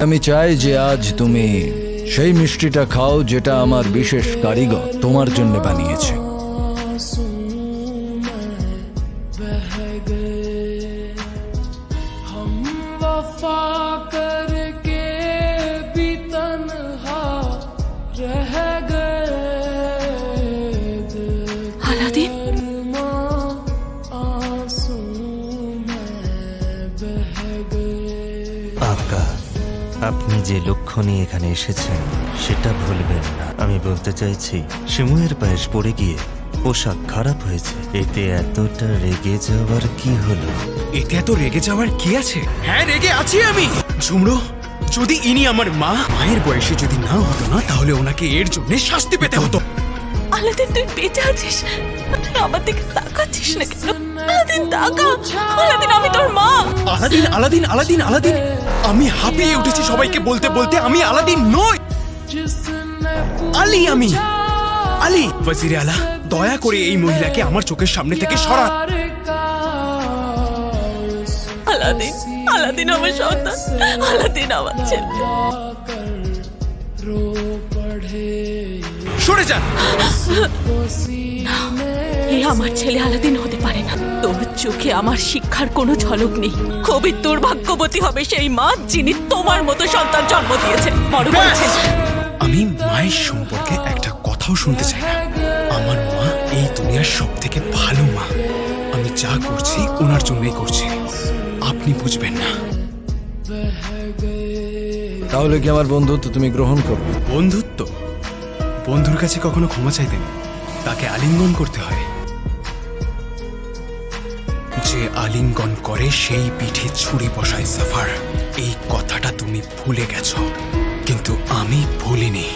আমি চাই যে আজ তুমি সেই মিষ্টিটা খাও যেটা আমার বিশেষ কারিগর তোমার জন্য বানিয়েছে। আলাদিন, আকা, আপনি যে লক্ষ্য নিয়ে এখানে এসেছেন সেটা ভুলবেন না। আমি বলতে চাইছি শিমুয়ের পায়েস পড়ে গিয়ে পোশাক খারাপ হয়েছে, এতে এতটা রেগে যাওয়ার কি হলো? এতে এত রেগে যাওয়ার কি আছে? হ্যাঁ, রেগে আছি আমি। ঝুমরো, যদি ইনি আমার মায়ের বয়সে যদি না হতো না, তাহলে ওনাকে এর জন্য শাস্তি পেতে হতো। আলাদিন তুই বেঁচে আছিস? তুই আমার দিকে তাকাচ্ছিস না কেন? আলাদিন তাকা। আলাদিন, আমি তোর মা। Aladdin, Aladdin, Aladdin, Aladdin. আমি হাঁপিয়ে উঠেছি সবাইকে বলতে বলতে, আমি আলাদিন নই, আলী। আমি আলী। ওয়াজিরে আলা, দয়া করে এই মহিলাকে আমার চোখের সামনে থেকে সরান। আলাদিন, আলাদিন আমার সন্তান, আলাদিন আমার ছেলে। সরে যান। এই আমার ছেলে আলাদিন হতে পারে না। তোর চোখে আমার শিক্ষার কোনো ঝলক নেই। খুবই দুর্ভাগ্যবতী হবে সেই মা যিনি তোমার মতো সন্তান জন্ম দিয়েছে, বড় করেছেন। আমি মায়ের সম্পর্কে একটা কথাও শুনতে চাই না। আমার মা এই দুনিয়ার সব থেকে ভালো মা। আমি যা করছি ওনার জন্যই করছি, আপনি বুঝবেন না। তাহলে কি আমার বন্ধুত্ব তুমি গ্রহণ করবে? বন্ধুত্ব? বন্ধুর কাছে কখনো ক্ষমা চাইতেন? তাকে আলিঙ্গন করতে হয়। যে আলিঙ্গন করে সেই পিঠে ছুরি বসায় সাফার। এই কথাটা তুমি ভুলে গেছো, কিন্তু আমি ভুলিনি।